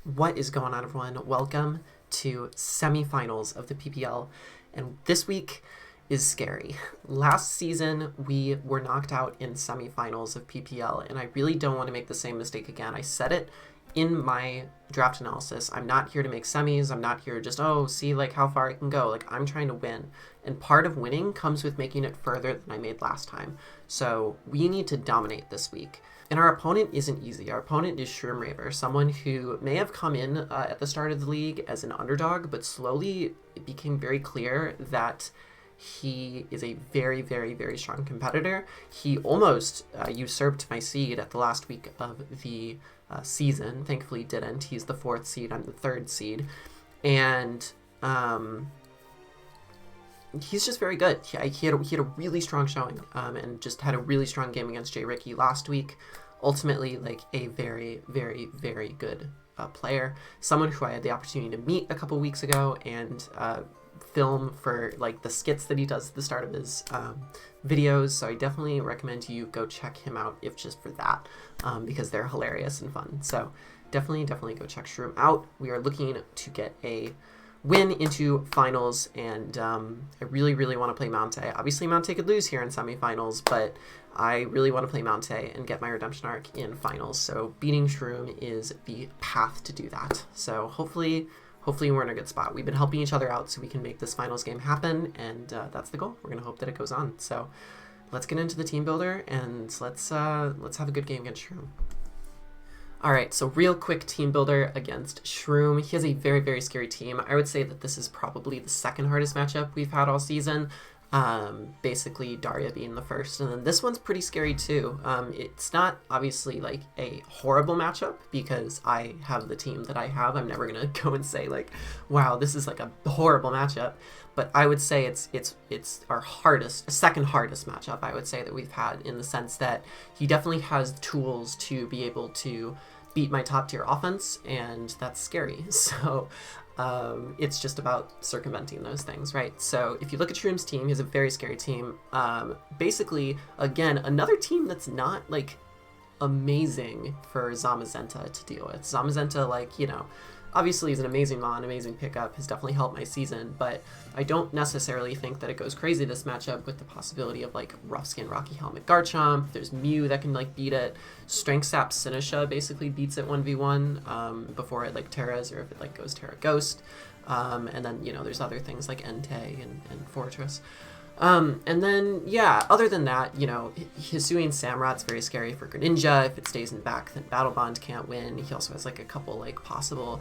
What is going on, everyone? Welcome to semifinals of the PPL, and this week is scary. Last season, we were knocked out in semifinals of PPL, and I really don't want to make the same mistake again. I said it in my draft analysis. I'm not here to make semis. I'm not here to just, see like how far I can go. Like, I'm trying to win, and part of winning comes with making it further than I made last time. So we need to dominate this week. And our opponent isn't easy. Our opponent is Shroom Raver, someone who may have come in at the start of the league as an underdog, but slowly it became very clear that he is a very, very, very strong competitor. He almost usurped my seed at the last week of the season. Thankfully didn't. He's the 4th seed. I'm the 3rd seed. And he's just very good. He had a really strong showing and just had a really strong game against Jay Ricky last week. Ultimately, like a very, very, very good player. Someone who I had the opportunity to meet a couple weeks ago and film for like the skits that he does at the start of his videos. So I definitely recommend you go check him out if just for that because they're hilarious and fun. So definitely go check Shroom out. We are looking to get a win into finals, and I really, really want to play Mountay. Obviously, Mountay could lose here in semifinals, but I really want to play Mountay and get my redemption arc in finals. So beating Shroom is the path to do that. So hopefully we're in a good spot. We've been helping each other out so we can make this finals game happen, and that's the goal. We're gonna hope that it goes on. So let's get into the team builder and let's have a good game against Shroom. Alright, so real quick team builder against Shroom. He has a very, very scary team. I would say that this is probably the second hardest matchup we've had all season. Basically Daria being the first, and then this one's pretty scary too. It's not obviously like a horrible matchup because I have the team that I have. I'm never gonna go and say like, wow, this is like a horrible matchup, but I would say it's our second hardest matchup I would say that we've had, in the sense that he definitely has tools to be able to beat my top tier offense, and that's scary. So it's just about circumventing those things, right? So if you look at Shroom's team, he has a very scary team. Basically, again, another team that's not like amazing for Zamazenta to deal with. Zamazenta, like, obviously is an amazing mon, amazing pickup, has definitely helped my season, but I don't necessarily think that it goes crazy this matchup with the possibility of like Rough Skin Rocky Helmet Garchomp. There's Mew that can like beat it. Strength Sap SINISTCHA basically beats it 1v1 before it like Terras, or if it like goes Terra Ghost. And then, there's other things like Entei and Fortress. And then, yeah, other than that, Hisuian Samurot's very scary for Greninja. If it stays in back, then Battle Bond can't win. He also has like a couple like possible,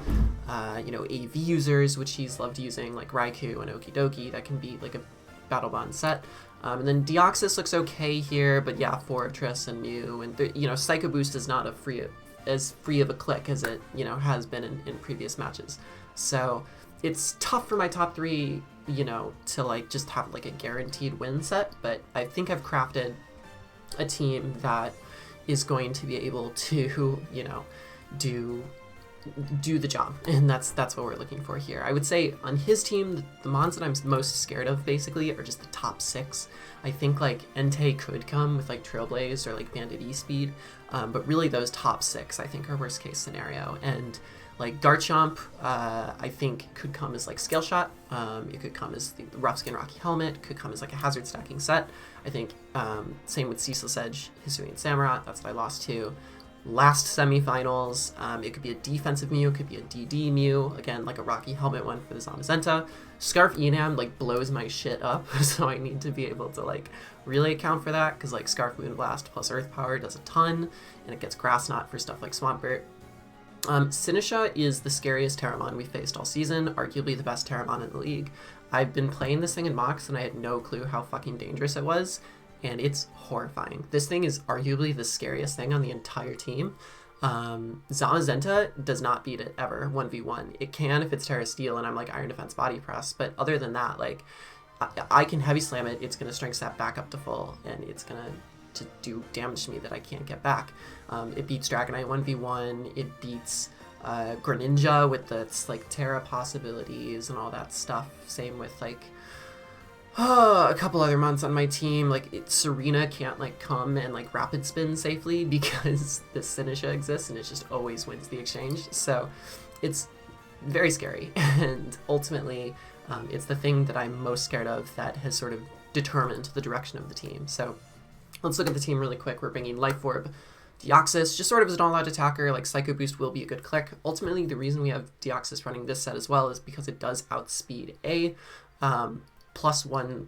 AV users, which he's loved using, like Raikou and Okidoki, that can beat like a Battle Bond set. And then Deoxys looks okay here, but yeah, Fortress and Mew, and Psycho Boost is not as free of a click as it, has been in previous matches. So it's tough for my top 3, to like just have like a guaranteed win set, but I think I've crafted a team that is going to be able to, do the job, and that's what we're looking for here. I would say on his team, the mons that I'm most scared of basically are just the top 6. I think like Entei could come with like Trailblaze or like Bandit E-Speed, but really those top 6 I think are worst case scenario. And like Garchomp, I think could come as like Scale Shot. It could come as the Rough Skin Rocky Helmet. Could come as like a hazard stacking set. I think same with Ceaseless Edge, Hisuian Samurott. That's what I lost to last semifinals. It could be a defensive Mew. It could be a DD Mew. Again, like a Rocky Helmet one for the Zamazenta. Scarf Enam like blows my shit up, so I need to be able to like really account for that, because like Scarf Moonblast plus Earth Power does a ton, and it gets Grass Knot for stuff like Swampert. SINISTCHA is the scariest Terramon we faced all season, arguably the best Terramon in the league. I've been playing this thing in mocks and I had no clue how fucking dangerous it was, and it's horrifying. This thing is arguably the scariest thing on the entire team. Zamazenta does not beat it ever 1v1. It can if it's Terra Steel and I'm like Iron Defense Body Press, but other than that, like I can Heavy Slam it, it's gonna Strength Sap back up to full, and it's gonna to do damage to me that I can't get back. It beats Dragonite 1v1, it beats Greninja with its like Terra possibilities and all that stuff. Same with like a couple other months on my team. Like Serena can't like come and like rapid spin safely because the SINISTCHA exists and it just always wins the exchange. So it's very scary, and ultimately it's the thing that I'm most scared of that has sort of determined the direction of the team. So let's look at the team really quick. We're bringing Life Orb, Deoxys, just sort of as an all-out attacker. Like Psycho Boost will be a good click. Ultimately, the reason we have Deoxys running this set as well is because it does outspeed a +1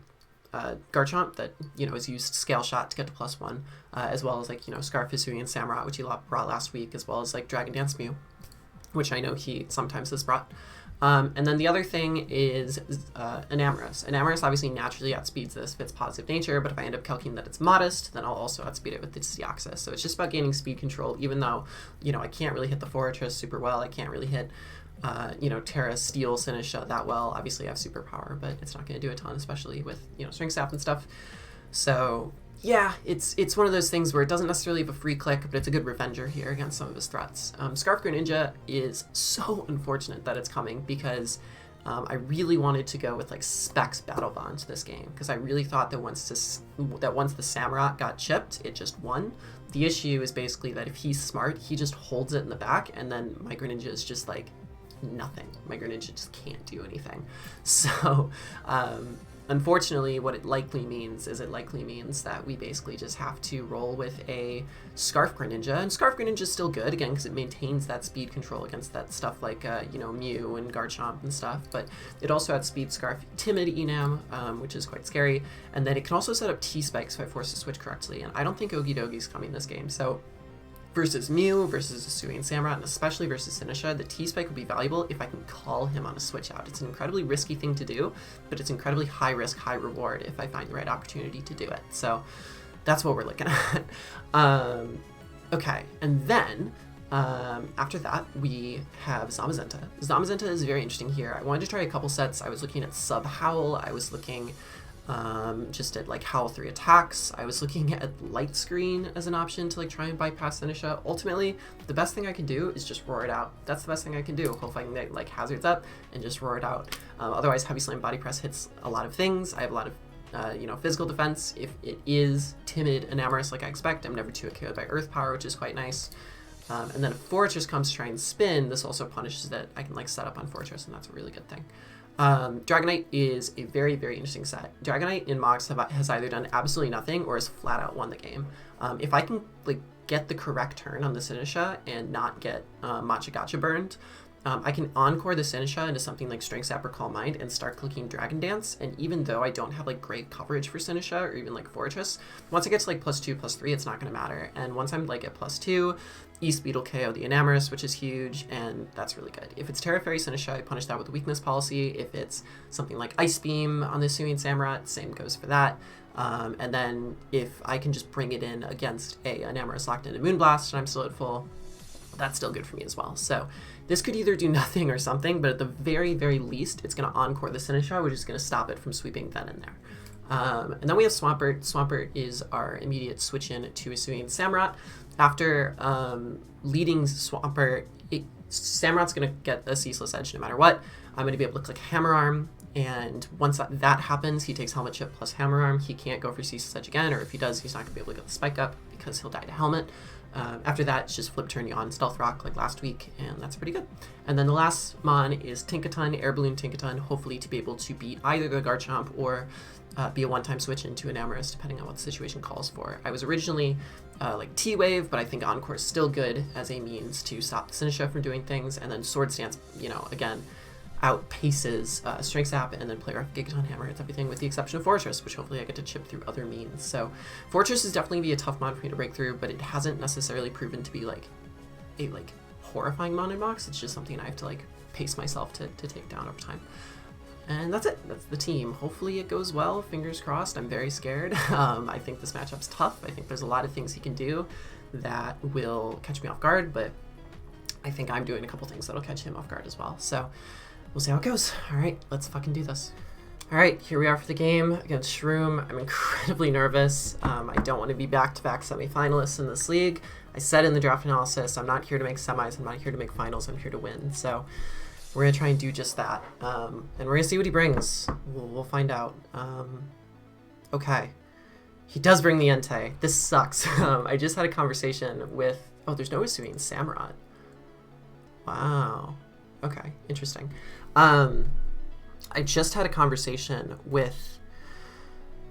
Garchomp that, you know, is used Scale Shot to get to +1, as well as, like, you know, Scarf, Hisuian, Samurott, which he brought last week, as well as, like, Dragon Dance Mew, which I know he sometimes has brought. And then the other thing is Enamorus. Enamorus obviously naturally outspeeds this if it's positive nature, but if I end up calculating that it's modest, then I'll also outspeed it with the Deoxys. So it's just about gaining speed control, even though, you know, I can't really hit the Fortress super well. I can't really hit, you know, Terra, Steel, SINISTCHA that well. Obviously I have superpower, but it's not going to do a ton, especially with, you know, String Sap and stuff. So yeah, it's one of those things where it doesn't necessarily have a free click, but it's a good revenger here against some of his threats. Scarf Greninja is so unfortunate that it's coming, because I really wanted to go with like Specs Battle Bond this game, because I really thought that once the Samurott got chipped, it just won. The issue is basically that if he's smart, he just holds it in the back, and then my Greninja is just like nothing. My Greninja just can't do anything. So unfortunately, what it likely means is that we basically just have to roll with a Scarf Greninja, and Scarf Greninja is still good, again, because it maintains that speed control against that stuff like, you know, Mew and Garchomp and stuff, but it also outspeeds Scarf Timid Enam, which is quite scary, and then it can also set up T-Spikes if I force to switch correctly, and I don't think Okidogi's coming this game, so versus Mew, versus Hisuian Samurott, and especially versus SINISTCHA, the T-Spike would be valuable if I can call him on a switch out. It's an incredibly risky thing to do, but it's incredibly high risk, high reward if I find the right opportunity to do it. So that's what we're looking at. Okay, and then after that, we have Zamazenta. Zamazenta is very interesting here. I wanted to try a couple sets. I was looking at Sub Howl. I was looking just at like Howl 3 attacks. I was looking at Light Screen as an option to like try and bypass SINISTCHA. Ultimately, the best thing I can do is just roar it out. That's the best thing I can do. Hope I can get like hazards up and just roar it out. Otherwise, Heavy Slam Body Press hits a lot of things. I have a lot of you know, physical defense. If it is timid Enamorus like I expect, I'm never too KO'd by Earth Power, which is quite nice. And then if Fortress comes to try and spin, this also punishes that I can like set up on Fortress, and that's a really good thing. Dragonite is a very, very interesting set. Dragonite in Mox has either done absolutely nothing or has flat out won the game. If I can like get the correct turn on the SINISTCHA and not get Matcha Gotcha burned, I can encore the SINISTCHA into something like Strength Sap or Calm Mind and start clicking Dragon Dance, and even though I don't have like great coverage for SINISTCHA or even like Fortress, once I get to like +2, +3, it's not going to matter. And once I'm like at +2, E-Speed will KO the Enamorus, which is huge, and that's really good. If it's Terra Fairy SINISTCHA, I punish that with a weakness policy. If it's something like Ice Beam on the Hisuian Samurott, same goes for that. And then if I can just bring it in against a Enamorus locked into Moonblast and I'm still at full, that's still good for me as well. So this could either do nothing or something, but at the very, very least, it's going to encore the SINISTCHA, which is going to stop it from sweeping then and there. And then we have Swampert. Swampert is our immediate switch in to Hisuian Samurott. After leading Swampert, Samurott's going to get a Ceaseless Edge no matter what. I'm going to be able to click Hammer Arm, and once that happens, he takes Helmet Chip plus Hammer Arm. He can't go for Ceaseless Edge again, or if he does, he's not going to be able to get the Spike up because he'll die to Helmet. After that, it's just Flip Turn Yawn, Stealth Rock like last week, and that's pretty good. And then the last mon is Tinkaton, Air Balloon Tinkaton, hopefully to be able to beat either the Garchomp or be a one-time switch into Enamorus, depending on what the situation calls for. I was originally like T-Wave, but I think Encore is still good as a means to stop the SINISTCHA from doing things, and then Sword Stance, you know, again, outpaces Strength Sap, and then play Rough Gigaton Hammer hits everything with the exception of Fortress, which hopefully I get to chip through other means. So Fortress is definitely be a tough mon for me to break through, but it hasn't necessarily proven to be like a horrifying mon in Mox. It's just something I have to like pace myself to take down over time. And that's it. That's the team. Hopefully it goes well. Fingers crossed. I'm very scared. I think this matchup's tough. I think there's a lot of things he can do that will catch me off guard, but I think I'm doing a couple things that'll catch him off guard as well. So we'll see how it goes. All right, let's fucking do this. All right, here we are for the game against Shroom. I'm incredibly nervous. I don't want to be back-to-back semifinalists in this league. I said in the draft analysis, I'm not here to make semis. I'm not here to make finals. I'm here to win. So we're going to try and do just that. And we're going to see what he brings. We'll find out. Okay. He does bring the Entei. This sucks. I just had a conversation with... Oh, there's no Hisuian Samurott. Wow. Okay, interesting. I just had a conversation with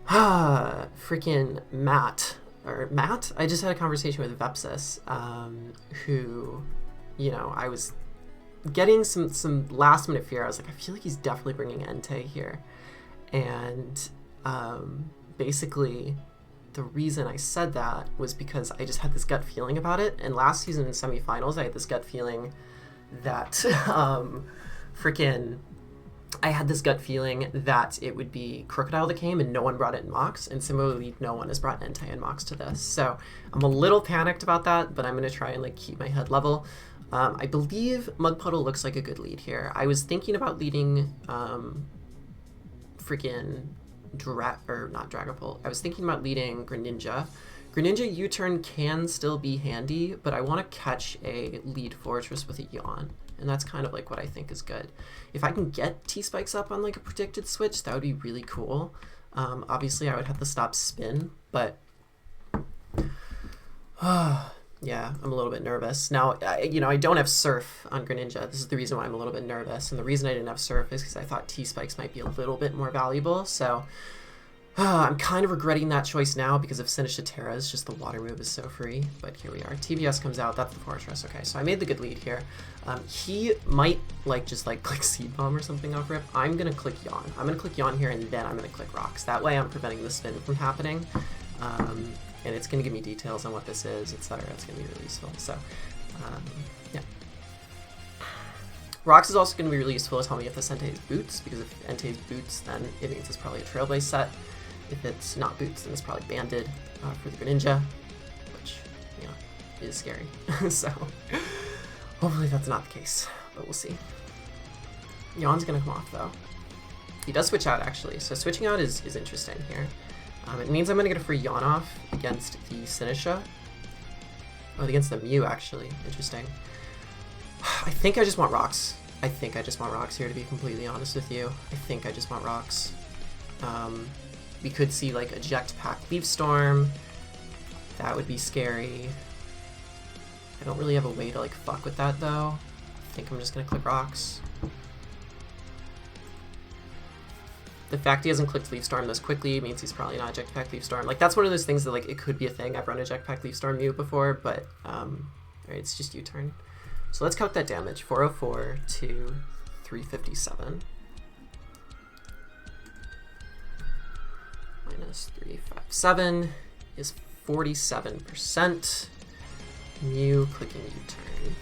freaking Matt. I just had a conversation with Vepsis, who, you know, I was getting some last minute fear. I was like, I feel like he's definitely bringing Entei here. And basically the reason I said that was because I just had this gut feeling about it. And last season in semifinals, I had this gut feeling that I had this gut feeling that it would be Crocodile that came and no one brought it in Mox, and similarly no one has brought Entei and Mox to this. So I'm a little panicked about that, but I'm going to try and like keep my head level. I believe Mud Puddle looks like a good lead here. I was thinking about leading not Dragapult. I was thinking about leading Greninja. Greninja U-turn can still be handy, but I want to catch a lead Fortress with a Yawn. And that's kind of like what I think is good. If I can get T-Spikes up on like a predicted switch, that would be really cool. Obviously, I would have to stop spin, but yeah, I'm a little bit nervous. Now, I don't have Surf on Greninja. This is the reason why I'm a little bit nervous. And the reason I didn't have Surf is because I thought T-Spikes might be a little bit more valuable. So I'm kind of regretting that choice now because of SINISTCHA Terra. It's just the water move is so free. But here we are. TBS comes out. That's the Fortress. Okay, so I made the good lead here. He might just click Seed Bomb or something off rip. I'm going to click Yawn. I'm going to click Yawn here, and then I'm going to click Rocks. That way I'm preventing the spin from happening. And it's going to give me details on what this is, etc. It's going to be really useful. So, yeah. Rocks is also going to be really useful to tell me if this Entei is Boots, because if Entei is Boots, then it means it's probably a Trailblaze set. If it's not Boots, then it's probably Banded for the Greninja, which, is scary. So, hopefully that's not the case, but we'll see. Yawn's going to come off, though. He does switch out, actually, so switching out is interesting here. It means I'm going to get a free Yawn off against the SINISTCHA. Oh, against the Mew, actually. Interesting. I think I just want Rocks. I think I just want Rocks here, to be completely honest with you. I think I just want Rocks. We could see, like, Eject Pack Leaf Storm. That would be scary. I don't really have a way to, like, fuck with that, though. I think I'm just going to click Rocks. The fact he hasn't clicked Leaf Storm this quickly means he's probably not Eject Pack Leaf Storm. Like, that's one of those things that, like, it could be a thing. I've run Eject Pack Leaf Storm Mew before, but, alright, it's just U-turn. So let's count that damage. 404 to 357. Minus 357 is 47%. Mew clicking U-turn.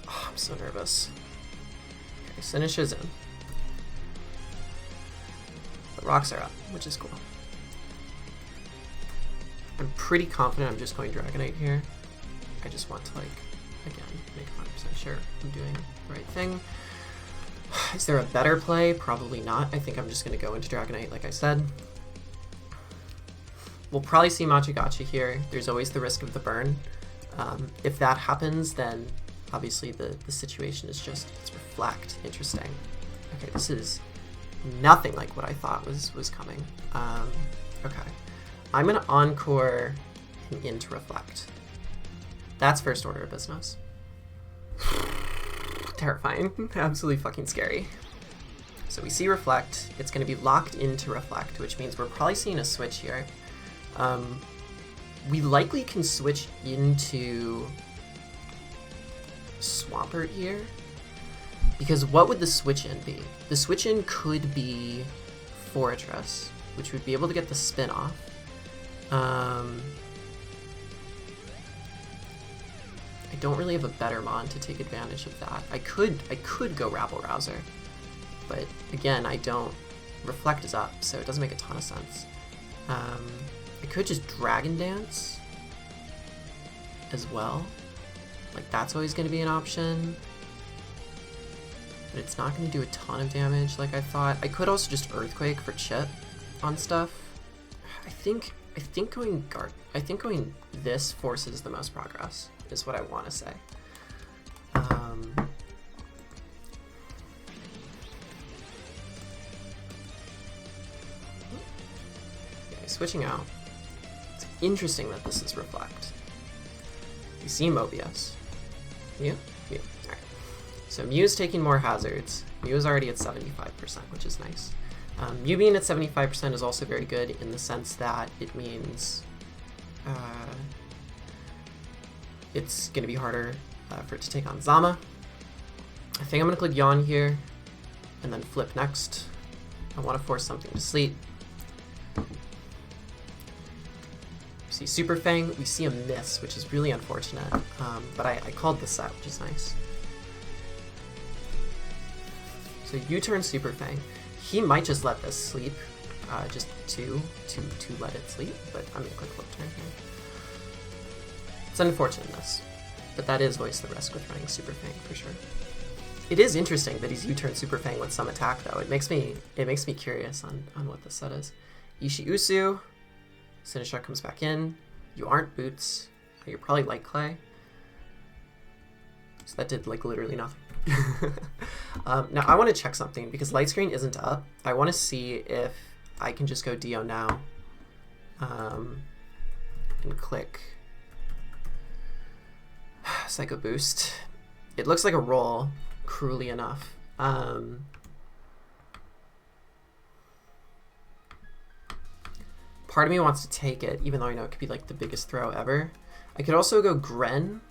Oh, I'm so nervous. Okay, SINISTCHA's in. The Rocks are up, which is cool. I'm pretty confident I'm just going Dragonite here. I just want to, like, again, make 100% sure I'm doing the right thing. Is there a better play? Probably not. I think I'm just going to go into Dragonite, like I said. We'll probably see Machigacha here. There's always the risk of the burn. If that happens, then obviously the situation is just, it's Reflect. Interesting. Okay, this is nothing like what I thought was coming. Okay. I'm going to Encore into Reflect. That's first order of business. Terrifying. Absolutely fucking scary. So we see Reflect. It's going to be locked into Reflect, which means we're probably seeing a switch here. We likely can switch into Swampert here. Because what would the switch-in be? The switch-in could be Fortress, which would be able to get the spin off. I don't really have a better mon to take advantage of that. I could go Rabble Rouser, but again, I don't. Reflect is up, so it doesn't make a ton of sense. I could just Dragon Dance as well. Like, that's always going to be an option, but it's not going to do a ton of damage like I thought. I could also just Earthquake for chip on stuff. I think going this forces the most progress, is what I want to say. Okay, switching out. It's interesting that this is Reflect. You see Mobius. Yeah. Mew. All right. So Mew's taking more hazards. Mew is already at 75%, which is nice. Mew being at 75% is also very good in the sense that it means it's going to be harder for it to take on Zama. I think I'm going to click Yawn here and then flip next. I want to force something to sleep. We see Super Fang. We see a miss, which is really unfortunate. But I called this out, which is nice. So U-turn Super Fang. He might just let this sleep, just to let it sleep, but I'm going to click flip turn here. It's unfortunateness, but that is always the risk with running Super Fang for sure. It is interesting that he's U-turn Super Fang with some attack though. It makes me curious on what this set is. Ishi Usu, SINISTCHA comes back in. You aren't Boots. You're probably Light Clay. So that did like literally nothing. Now I want to check something because light screen isn't up. I want to see if I can just go Dio now and click Psycho Boost. It looks like a roll, cruelly enough. Part of me wants to take it, even though I know it could be like the biggest throw ever. I could also go Gren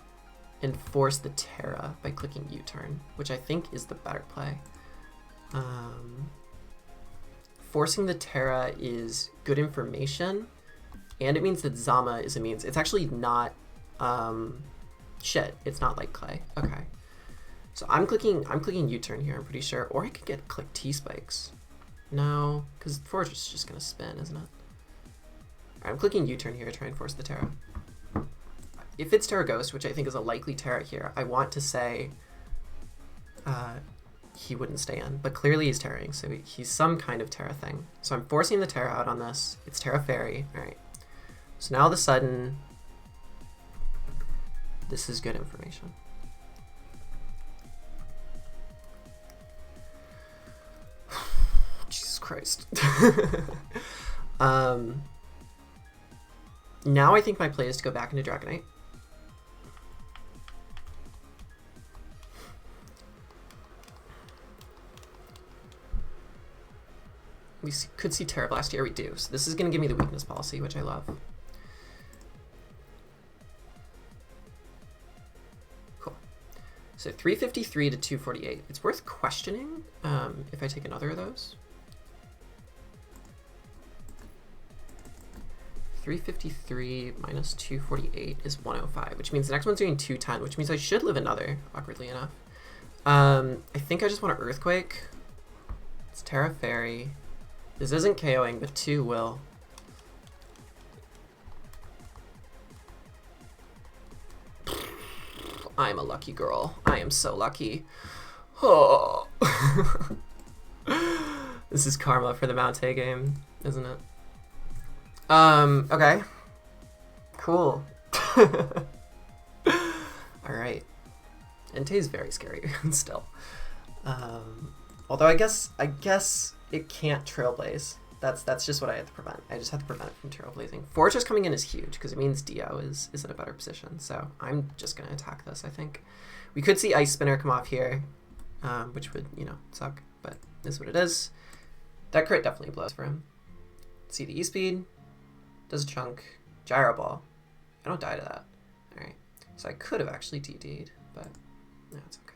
and force the Terra by clicking U-turn, which I think is the better play. Forcing the Terra is good information, and it means that Zama is a means. It's actually not shit. It's not like Clay. Okay, so I'm clicking U-turn here. I'm pretty sure, or I could get click T-spikes. No, because Fortress is just gonna spin, isn't it? All right, I'm clicking U-turn here to try and force the Terra. If it's Terra Ghost, which I think is a likely Terra here, I want to say he wouldn't stay in, but clearly he's Terraing, so he's some kind of Terra thing. So I'm forcing the Terra out on this. It's Terra Fairy. All right. So now all of a sudden, this is good information. Jesus Christ. Now I think my play is to go back into Dragonite. We could see Terra Blast here, we do. So this is going to give me the weakness policy, which I love. Cool. So 353 to 248. It's worth questioning if I take another of those. 353 minus 248 is 105, which means the next one's doing 210, which means I should live another, awkwardly enough. I think I just want to Earthquake. It's Terra Fairy. This isn't KOing, but 2 will. I'm a lucky girl. I am so lucky. Oh. This is karma for the Mount-A game, isn't it? Okay. Cool. Alright. Entei's very scary still. Although I guess it can't Trailblaze. That's just what I had to prevent. I just had to prevent it from Trailblazing. Fortress coming in is huge because it means Dio is in a better position. So I'm just gonna attack this, I think. We could see Ice Spinner come off here, which would, you know, suck, but is what it is. That crit definitely blows for him. See the E-Speed. Does a chunk. Gyro Ball. I don't die to that. Alright. So I could have actually DD'd, but no, it's okay.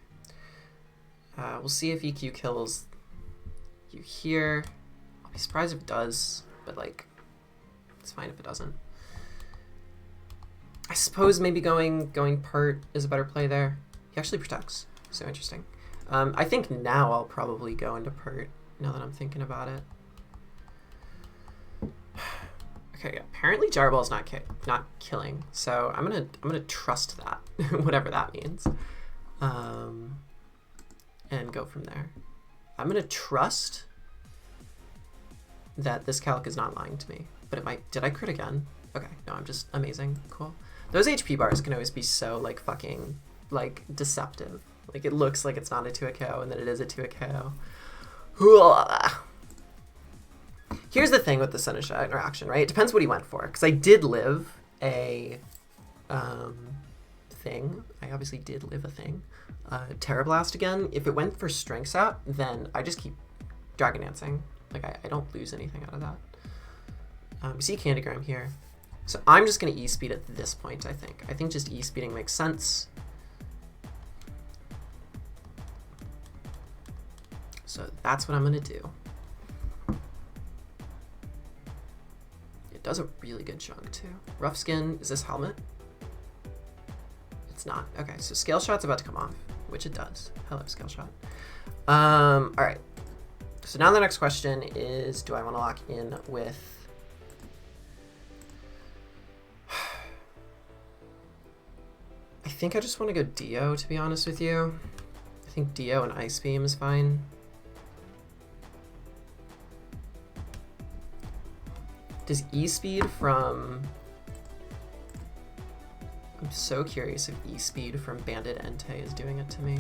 We'll see if EQ kills you here. I'll be surprised if it does, but like, it's fine if it doesn't. I suppose maybe going Pert is a better play there. He actually protects, so interesting. I think now I'll probably go into Pert, now that I'm thinking about it. Okay, apparently Gyro Ball is not killing, so I'm gonna trust that, whatever that means, and go from there. I'm gonna trust that this calc is not lying to me, but it might. Did I crit again? Okay, no, I'm just amazing. Cool. Those HP bars can always be so like fucking like deceptive. Like it looks like it's not a 2 KO and then it is a 2 KO. Here's the thing with the SINISTCHA interaction, right? It depends what he went for, because I did live a thing. I obviously did live a thing. Terra Blast again. If it went for Strength Sap, then I just keep Dragon Dancing. Like, I don't lose anything out of that. We see Candygram here. So I'm just going to E-Speed at this point, I think. I think just E-Speeding makes sense. So that's what I'm going to do. It does a really good chunk, too. Rough Skin, is this Helmet? It's not. Okay, so Scale Shot's about to come off, which it does. Hello, Scale Shot. All right. So now the next question is, do I want to lock in with... I think I just want to go Dio, to be honest with you. I think Dio and Ice Beam is fine. Does E-Speed from... I'm so curious if E-Speed from Bandit Entei is doing it to me.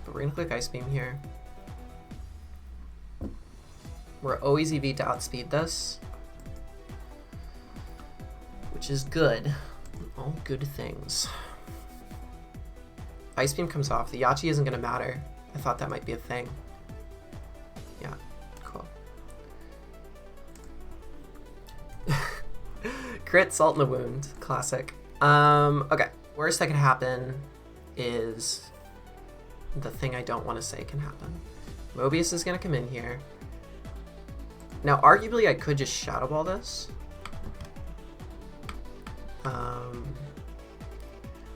But we're going to click Ice Beam here. We're always EV to outspeed this, which is good. All good things. Ice Beam comes off. The Yachi isn't going to matter. I thought that might be a thing. Yeah, cool. Crit, Salt in the Wound. Classic. Okay. Worst that can happen is the thing I don't want to say can happen. Mobius is going to come in here. Now, arguably, I could just Shadow Ball this. I'm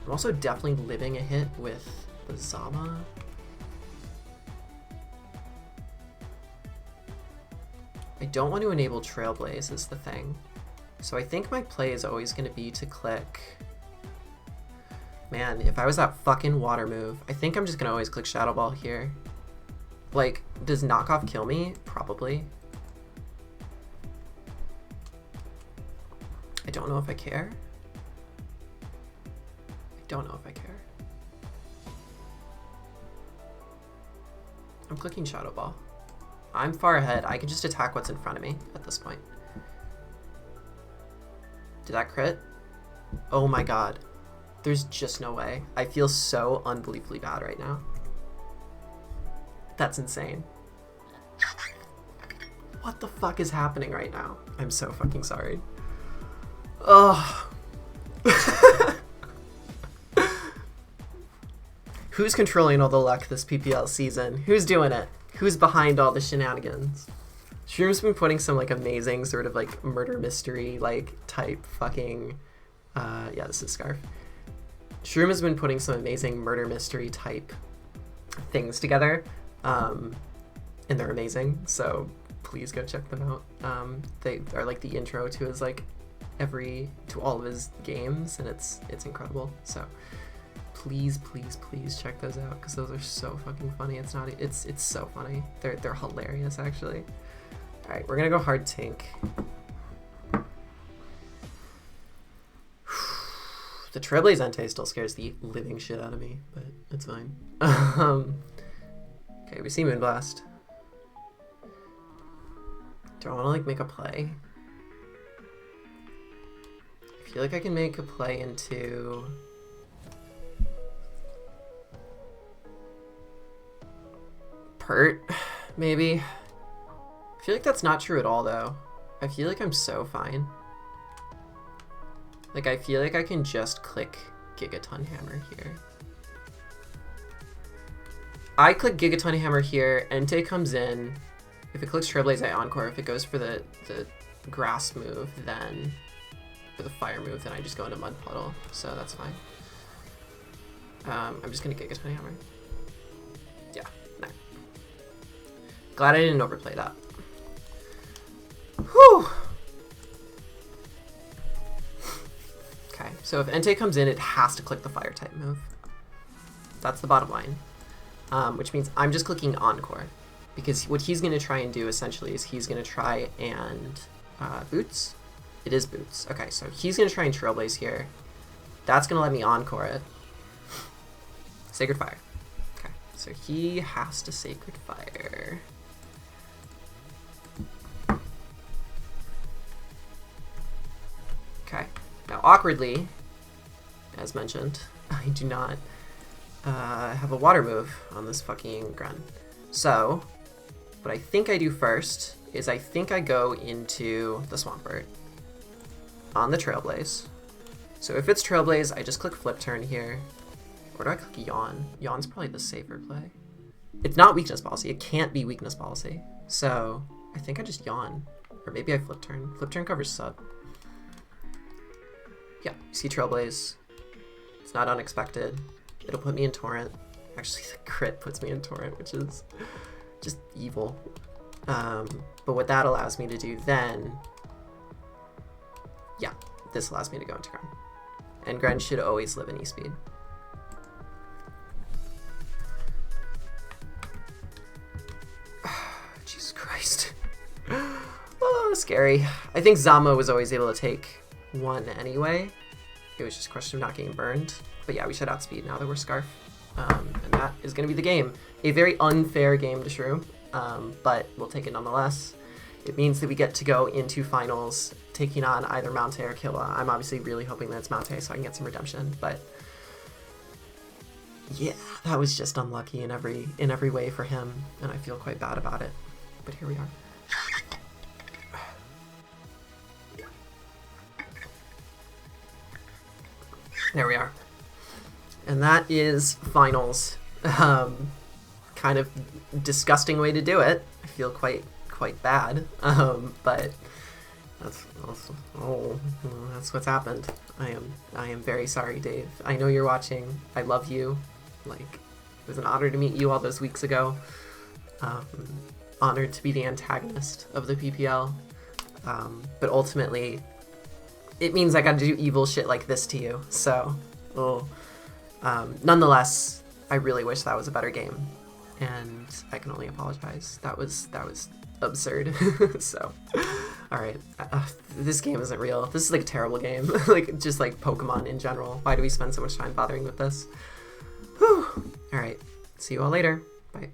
also definitely living a hit with the Zama. I don't want to enable Trailblaze is the thing. So I think my play is always going to be to click... Man, if I was that fucking water move, I think I'm just going to always click Shadow Ball here. Like, does knockoff kill me? Probably. I don't know if I care. I don't know if I care. I'm clicking Shadow Ball. I'm far ahead. I can just attack what's in front of me at this point. Did that crit? Oh my god. There's just no way. I feel so unbelievably bad right now. That's insane. What the fuck is happening right now? I'm so fucking sorry. Oh. Who's controlling all the luck this PPL season? Who's doing it? Who's behind all the shenanigans? Shroom's been putting some like amazing sort of like murder mystery like type fucking yeah, this is Scarf. Shroom has been putting some amazing murder mystery type things together. And they're amazing, so please go check them out. They are like the intro to his like to all of his games, and it's incredible. So please check those out because those are so fucking funny. It's so funny. They're hilarious actually. All right, we're gonna go hard tank. The Trailblaze Entei still scares the living shit out of me, but it's fine. Okay, we see Moonblast. Do I want to like make a play? I feel like I can make a play into... Pert, maybe? I feel like that's not true at all, though. I feel like I'm so fine. Like, I feel like I can just click Gigaton Hammer here. I click Gigaton Hammer here, Entei comes in. If it clicks Trailblaze, I Encore. If it goes for the grass move, then... For the fire move, then I just go into Mud Puddle. So that's fine. I'm just gonna Gigaton Hammer. Yeah, no. Glad I didn't overplay that. Whew! Okay, so if Entei comes in, it has to click the fire type move. That's the bottom line. Which means I'm just clicking Encore. Because what he's going to try and do, essentially, is he's going to try and... Boots? It is Boots. Okay, so he's going to try and Trailblaze here. That's going to let me Encore it. Sacred Fire. Okay, so he has to Sacred Fire. Okay, now awkwardly, as mentioned, I do not have a water move on this fucking Gren. So, what I think I do first is I think I go into the Swampert on the Trailblaze. So if it's Trailblaze, I just click Flip Turn here. Or do I click Yawn? Yawn's probably the safer play. It's not Weakness Policy. It can't be Weakness Policy. So I think I just Yawn. Or maybe I Flip Turn. Flip Turn covers sub. Yeah, you see Trailblaze. It's not unexpected. It'll put me in Torrent. Actually, the crit puts me in Torrent, which is just evil. But what that allows me to do then... Yeah, this allows me to go into Gren. And Gren should always live in E-Speed. Jesus Christ. Oh, scary. I think Zama was always able to take one anyway. It was just a question of not getting burned. But yeah, we should outspeed now that we're Scarf. And that is going to be the game. A very unfair game to Shrew, but we'll take it nonetheless. It means that we get to go into finals taking on either Mountay or Killa. I'm obviously really hoping that it's Mountay so I can get some redemption, but yeah, that was just unlucky in every way for him, and I feel quite bad about it. But here we are. There we are. And that is finals. Kind of disgusting way to do it. I feel quite bad. But that's what's happened. I am very sorry, Dave. I know you're watching. I love you. Like, it was an honor to meet you all those weeks ago. Honored to be the antagonist of the PPL. But ultimately, it means I got to do evil shit like this to you. So, nonetheless, I really wish that was a better game, and I can only apologize. That was absurd. So, all right, this game isn't real. This is like a terrible game. Like, just like Pokemon in general. Why do we spend so much time bothering with this? Whew. All right, see you all later. Bye.